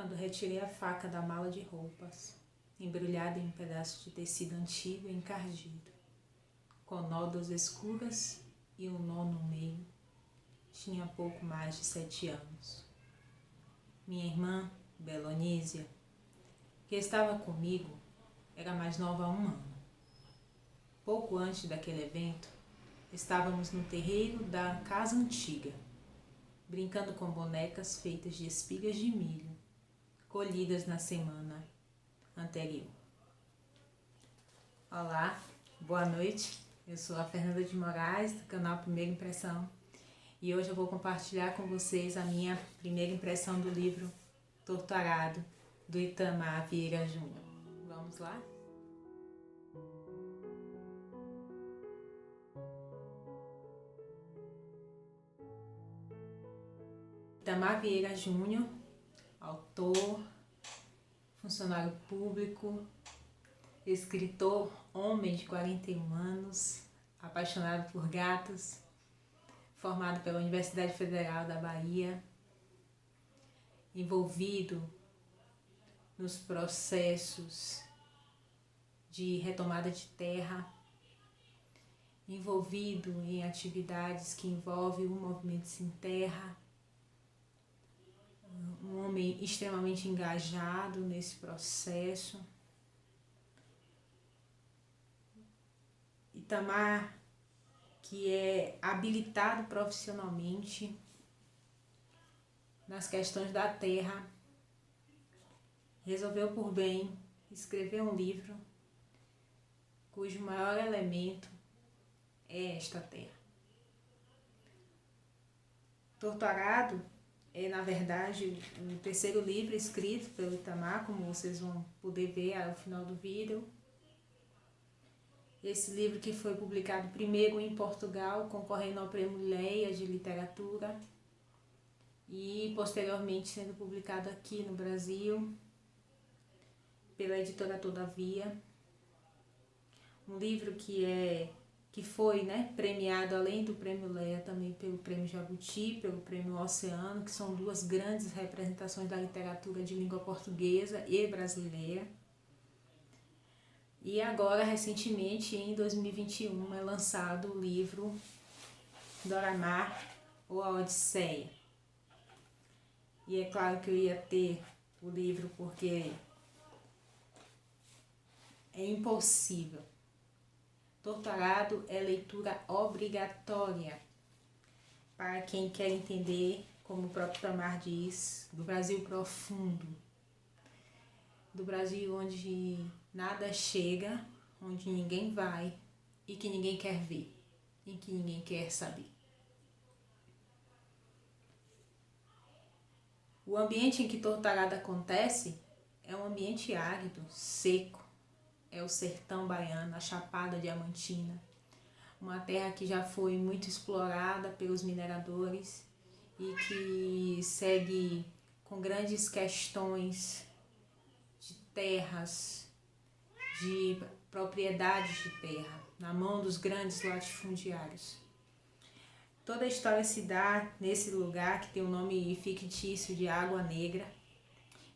quando retirei a faca da mala de roupas, embrulhada em um pedaço de tecido antigo e encardido, com nódoas escuras e um nó no meio, tinha pouco mais de 7 anos. Minha irmã, Belonísia, que estava comigo, era mais nova há 1 ano. Pouco antes daquele evento, estávamos no terreiro da casa antiga, brincando com bonecas feitas de espigas de milho, colhidas na semana anterior. Olá, boa noite. Eu sou a Fernanda de Moraes, do canal Primeira Impressão, e hoje eu vou compartilhar com vocês a minha primeira impressão do livro Torturado, do Itamar Vieira Júnior. Vamos lá? Itamar Vieira Júnior, autor, funcionário público, escritor, homem de 41 anos, apaixonado por gatos, formado pela Universidade Federal da Bahia, envolvido nos processos de retomada de terra, envolvido em atividades que envolvem o movimento Sem Terra, um homem extremamente engajado nesse processo. Itamar, que é habilitado profissionalmente nas questões da terra, resolveu por bem escrever um livro cujo maior elemento é esta terra. Torturado é, na verdade, o terceiro livro escrito pelo Itamar, como vocês vão poder ver ao final do vídeo. Esse livro que foi publicado primeiro em Portugal, concorrendo ao Prêmio Leia de Literatura, e posteriormente sendo publicado aqui no Brasil pela editora Todavia. Um livro que foi premiado, além do Prêmio Leia, também pelo Prêmio Jabuti, pelo Prêmio Oceano, que são duas grandes representações da literatura de língua portuguesa e brasileira. E agora, recentemente, em 2021, é lançado o livro Doramar ou A Odisseia. E é claro que eu ia ter o livro porque é impossível. Torturado é leitura obrigatória para quem quer entender, como o próprio Itamar diz, do Brasil profundo. Do Brasil onde nada chega, onde ninguém vai e que ninguém quer ver e que ninguém quer saber. O ambiente em que Torturado acontece é um ambiente árido, seco. É o sertão baiano, a Chapada Diamantina, uma terra que já foi muito explorada pelos mineradores e que segue com grandes questões de terras, de propriedades de terra, na mão dos grandes latifundiários. Toda a história se dá nesse lugar que tem o nome fictício de Água Negra,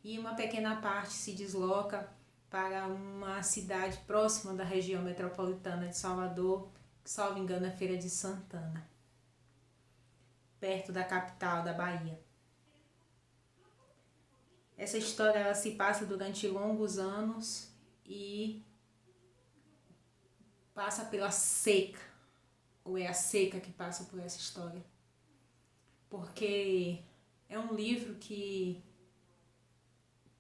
e uma pequena parte se desloca para uma cidade próxima da região metropolitana de Salvador, que, salvo engano, é Feira de Santana, perto da capital da Bahia. Essa história ela se passa durante longos anos e passa pela seca, ou é a seca que passa por essa história, porque é um livro que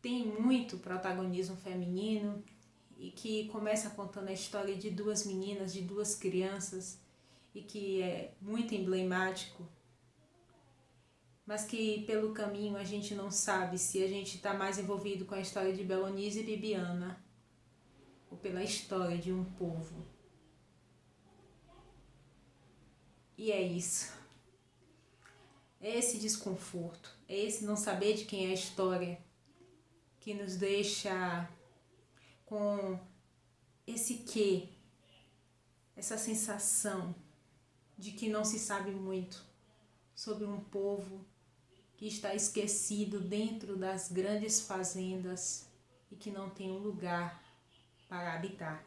tem muito protagonismo feminino e que começa contando a história de duas meninas, de duas crianças, e que é muito emblemático, mas que pelo caminho a gente não sabe se a gente está mais envolvido com a história de Belonísia e Bibiana ou pela história de um povo. E é isso. É esse desconforto, é esse não saber de quem é a história que nos deixa com essa sensação de que não se sabe muito sobre um povo que está esquecido dentro das grandes fazendas e que não tem um lugar para habitar.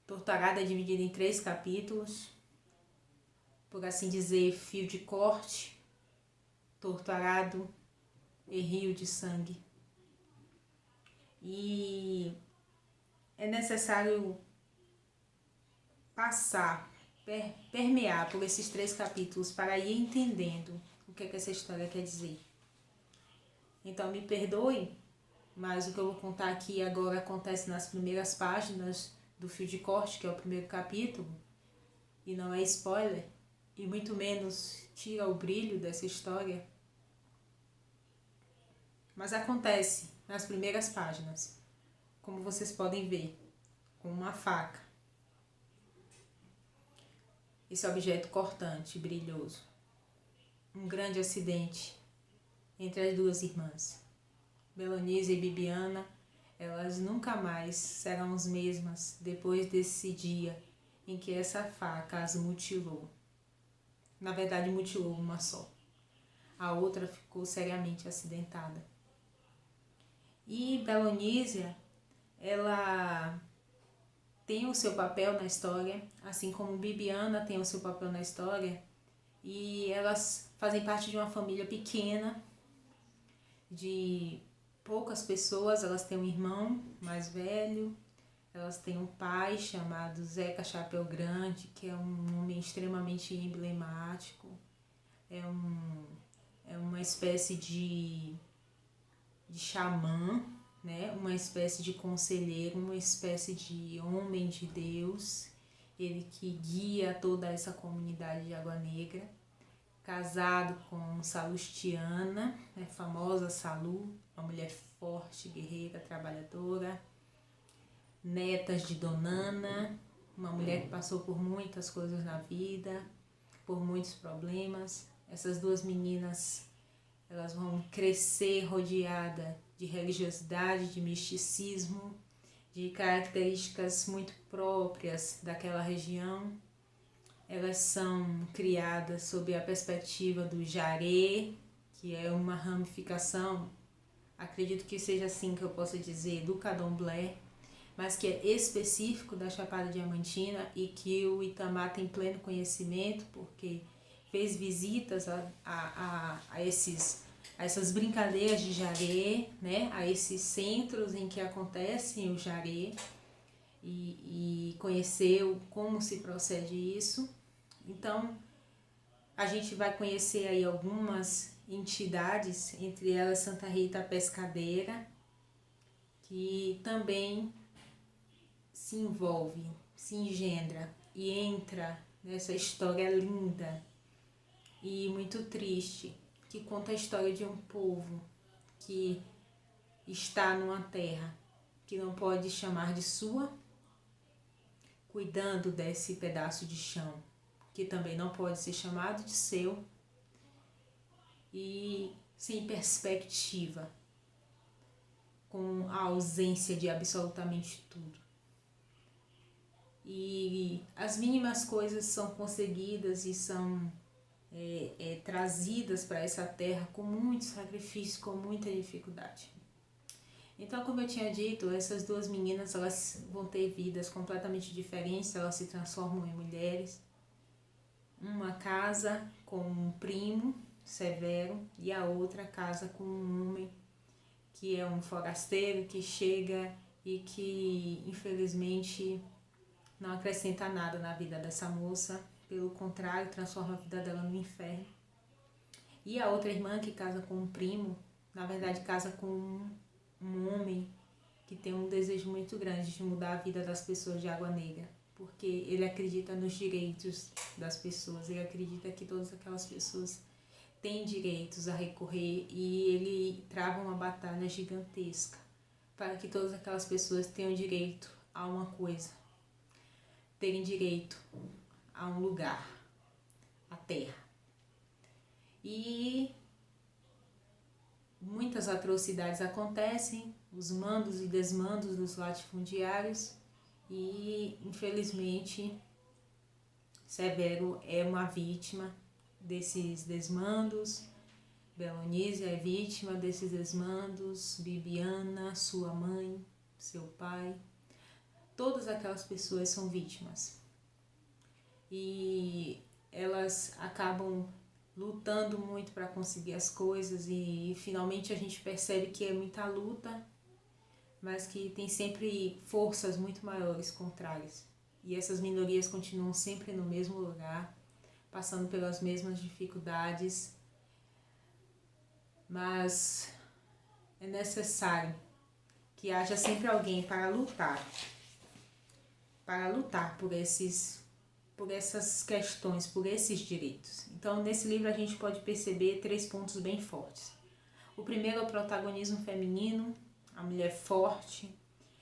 Torturado é dividido em 3 capítulos, por assim dizer, fio de corte, torturado e rio de sangue. E é necessário passar, permear por esses 3 capítulos para ir entendendo o que essa história quer dizer. Então me perdoe, mas o que eu vou contar aqui agora acontece nas primeiras páginas do fio de corte, que é o primeiro capítulo, e não é spoiler, e muito menos tira o brilho dessa história. Mas acontece nas primeiras páginas, como vocês podem ver, com uma faca. Esse objeto cortante, brilhoso. Um grande acidente entre as 2 irmãs. Belonise e Bibiana, elas nunca mais serão as mesmas depois desse dia em que essa faca as mutilou. Na verdade, mutilou uma só. A outra ficou seriamente acidentada. E Belonísia, ela tem o seu papel na história, assim como Bibiana tem o seu papel na história, e elas fazem parte de uma família pequena, de poucas pessoas. Elas têm um irmão mais velho, elas têm um pai chamado Zeca Chapéu Grande, que é um homem extremamente emblemático, é uma espécie de xamã, né? Uma espécie de conselheiro, uma espécie de homem de Deus, ele que guia toda essa comunidade de Água Negra, casado com Salustiana, né? Famosa Salu, uma mulher forte, guerreira, trabalhadora, netas de Donana, uma mulher que passou por muitas coisas na vida, por muitos problemas. Essas 2 meninas, elas vão crescer rodeada de religiosidade, de misticismo, de características muito próprias daquela região. Elas são criadas sob a perspectiva do Jaré, que é uma ramificação, acredito que seja assim que eu possa dizer, do Candomblé, mas que é específico da Chapada Diamantina e que o Itamar tem pleno conhecimento, porque fez visitas a essas brincadeiras de jaré, né? A esses centros em que acontecem o jaré, e conheceu como se procede isso. Então, a gente vai conhecer aí algumas entidades, entre elas Santa Rita Pescadeira, que também se envolve, se engendra e entra nessa história linda e muito triste, que conta a história de um povo que está numa terra que não pode chamar de sua, cuidando desse pedaço de chão, que também não pode ser chamado de seu, e sem perspectiva, com a ausência de absolutamente tudo. E as mínimas coisas são conseguidas e são trazidas para essa terra com muito sacrifício, com muita dificuldade. Então, como eu tinha dito, essas 2 meninas, elas vão ter vidas completamente diferentes, elas se transformam em mulheres. Uma casa com um primo severo e a outra casa com um homem que é um forasteiro que chega e que, infelizmente, não acrescenta nada na vida dessa moça, pelo contrário, transforma a vida dela no inferno. E a outra irmã que casa com um primo, na verdade casa com um homem que tem um desejo muito grande de mudar a vida das pessoas de Água Negra, porque ele acredita nos direitos das pessoas, ele acredita que todas aquelas pessoas têm direitos a recorrer, e ele trava uma batalha gigantesca para que todas aquelas pessoas tenham direito a uma coisa, terem direito a um lugar, a terra. E muitas atrocidades acontecem, os mandos e desmandos dos latifundiários, e infelizmente Severo é uma vítima desses desmandos. Belonísia é vítima desses desmandos, Bibiana, sua mãe, seu pai, todas aquelas pessoas são vítimas. E elas acabam lutando muito para conseguir as coisas e finalmente a gente percebe que é muita luta, mas que tem sempre forças muito maiores contrárias. E essas minorias continuam sempre no mesmo lugar, passando pelas mesmas dificuldades, mas é necessário que haja sempre alguém para lutar por essas questões, por esses direitos. Então, nesse livro a gente pode perceber 3 pontos bem fortes. O primeiro é o protagonismo feminino, a mulher forte,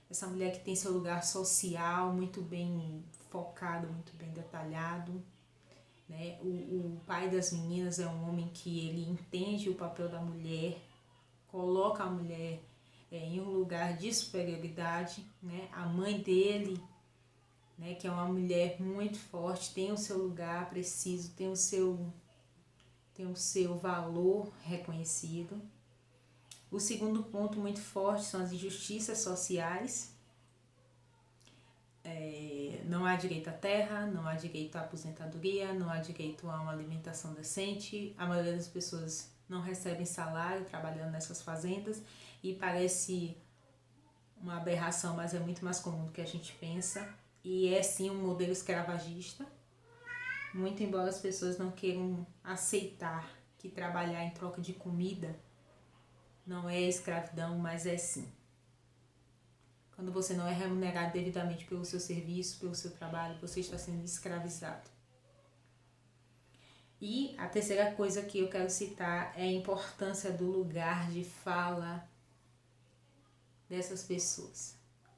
essa mulher que tem seu lugar social muito bem focado, muito bem detalhado, né? O pai das meninas é um homem que ele entende o papel da mulher, coloca a mulher em um lugar de superioridade, né? A mãe dele, né, que é uma mulher muito forte, tem o seu lugar preciso, tem o seu valor reconhecido. O segundo ponto muito forte são as injustiças sociais. Não há direito à terra, não há direito à aposentadoria, não há direito a uma alimentação decente. A maioria das pessoas não recebem salário trabalhando nessas fazendas e parece uma aberração, mas é muito mais comum do que a gente pensa. E é sim um modelo escravagista, muito embora as pessoas não queiram aceitar que trabalhar em troca de comida não é escravidão, mas é sim. Quando você não é remunerado devidamente pelo seu serviço, pelo seu trabalho, você está sendo escravizado. E a terceira coisa que eu quero citar é a importância do lugar de fala dessas pessoas.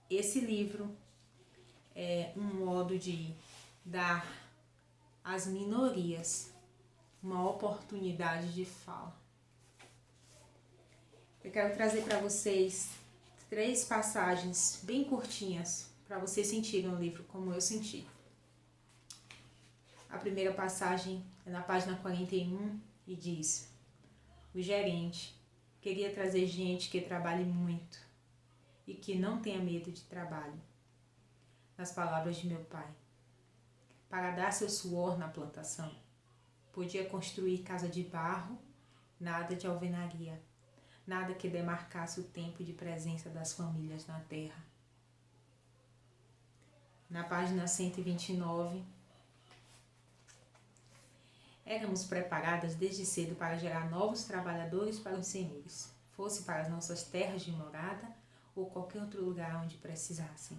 Esse livro é um modo de dar às minorias uma oportunidade de fala. Eu quero trazer para vocês 3 passagens bem curtinhas para vocês sentirem o livro como eu senti. A primeira passagem é na página 41 e diz: o gerente queria trazer gente que trabalhe muito e que não tenha medo de trabalho. Nas palavras de meu pai, para dar seu suor na plantação, podia construir casa de barro, nada de alvenaria, nada que demarcasse o tempo de presença das famílias na terra. Na página 129, éramos preparadas desde cedo para gerar novos trabalhadores para os senhores, fosse para as nossas terras de morada ou qualquer outro lugar onde precisassem.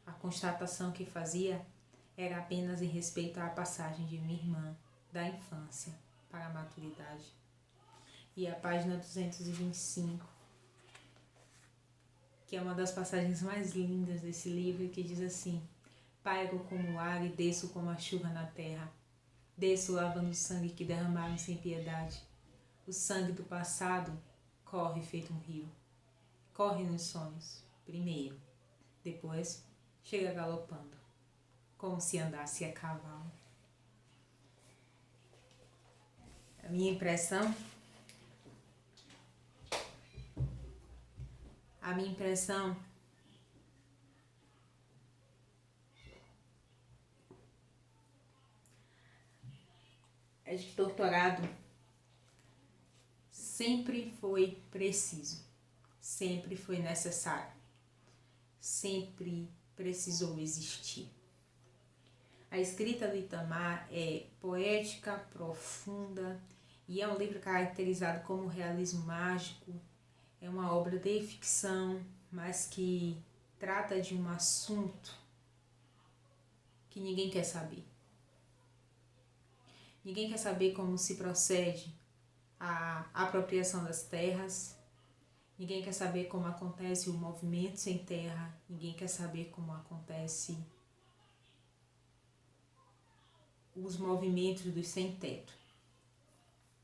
A constatação que fazia era apenas em respeito à passagem de minha irmã da infância para a maturidade. E a página 225, que é uma das passagens mais lindas desse livro, que diz assim: pairo como o ar e desço como a chuva na terra. Desço lavando o sangue que derramaram sem piedade. O sangue do passado corre feito um rio. Corre nos sonhos, primeiro. Depois chega galopando, como se andasse a cavalo. A minha impressão é de que doutorado sempre foi preciso, sempre foi necessário, sempre precisou existir. A escrita do Itamar é poética, profunda e é um livro caracterizado como realismo mágico. É uma obra de ficção, mas que trata de um assunto que ninguém quer saber. Ninguém quer saber como se procede a apropriação das terras. Ninguém quer saber como acontece o movimento sem terra. Ninguém quer saber como acontece os movimentos dos sem-teto.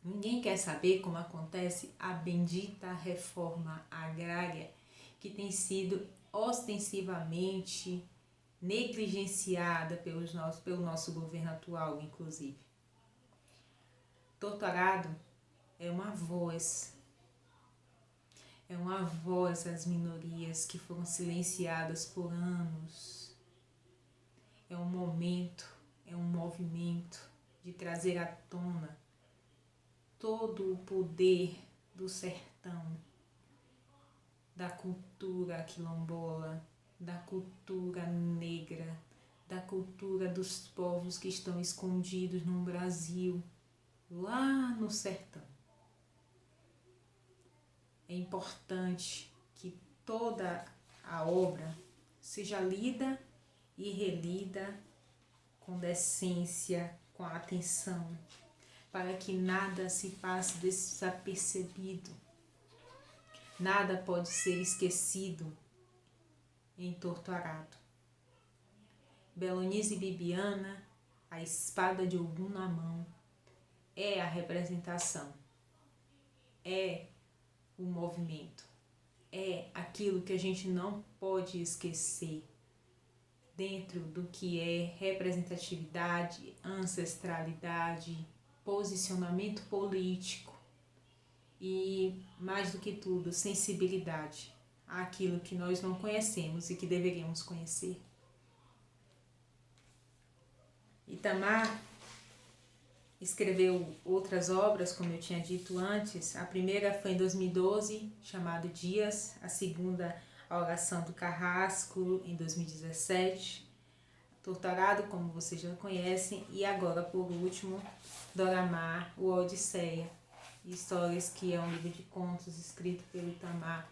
Ninguém quer saber como acontece a bendita reforma agrária que tem sido ostensivamente negligenciada pelo nosso governo atual, inclusive. Torturado é uma voz. É uma voz às minorias que foram silenciadas por anos. É um momento, é um movimento de trazer à tona todo o poder do sertão, da cultura quilombola, da cultura negra, da cultura dos povos que estão escondidos no Brasil, lá no sertão. É importante que toda a obra seja lida e relida com decência, com atenção, para que nada se passe desapercebido. Nada pode ser esquecido em Torturado. Belonice Bibiana, a espada de Ogum na mão, é a representação, é o movimento, é aquilo que a gente não pode esquecer dentro do que é representatividade, ancestralidade, posicionamento político e, mais do que tudo, sensibilidade àquilo que nós não conhecemos e que deveríamos conhecer. Itamar escreveu outras obras, como eu tinha dito antes. A primeira foi em 2012, chamada Dias. A segunda, A Oração do Carrasco, em 2017. Torturado, como vocês já conhecem. E agora, por último, Doramar, o Odisseia. Histórias, que é um livro de contos escrito pelo Itamar,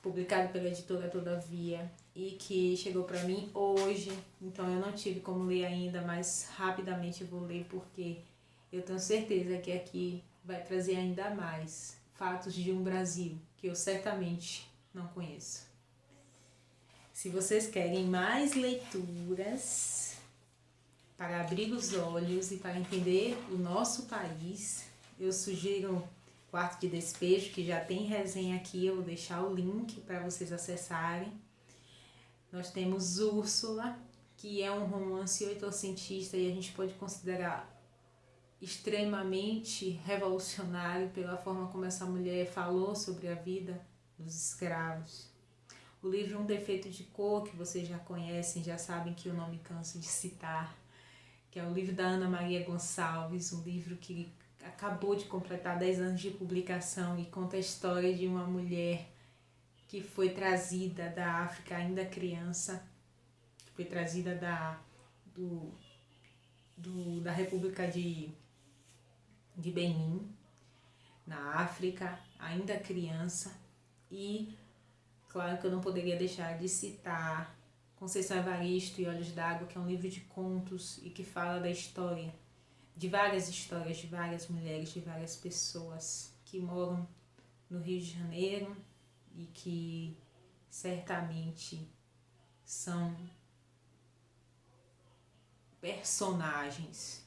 publicado pela editora Todavia, e que chegou para mim hoje. Então eu não tive como ler ainda, mas rapidamente eu vou ler, porque eu tenho certeza que aqui vai trazer ainda mais fatos de um Brasil que eu certamente não conheço. Se vocês querem mais leituras para abrir os olhos e para entender o nosso país, eu sugiro Quarto de Despejo, que já tem resenha aqui, eu vou deixar o link para vocês acessarem. Nós temos Úrsula, que é um romance oitocentista e a gente pode considerar extremamente revolucionário pela forma como essa mulher falou sobre a vida dos escravos. O livro Um Defeito de Cor, que vocês já conhecem, já sabem que eu não me canso de citar, que é o livro da Ana Maria Gonçalves, um livro que acabou de completar 10 anos de publicação e conta a história de uma mulher que foi trazida da África ainda criança, que foi trazida da República de Benin, na África, ainda criança. E claro que eu não poderia deixar de citar Conceição Evaristo e Olhos d'Água, que é um livro de contos e que fala da história, de várias histórias, de várias mulheres, de várias pessoas que moram no Rio de Janeiro e que certamente são personagens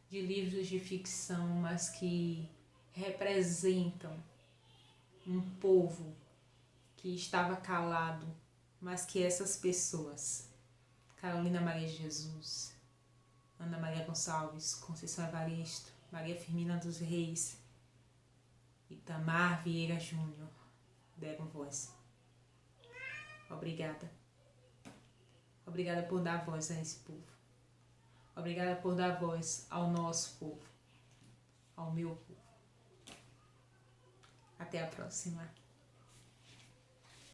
de livros de ficção, mas que representam um povo que estava calado, mas que essas pessoas, Carolina Maria de Jesus, Ana Maria Gonçalves, Conceição Evaristo, Maria Firmina dos Reis, Itamar Vieira Júnior, deram voz. Obrigada. Obrigada por dar voz a esse povo. Obrigada por dar voz ao nosso povo, ao meu povo. Até a próxima.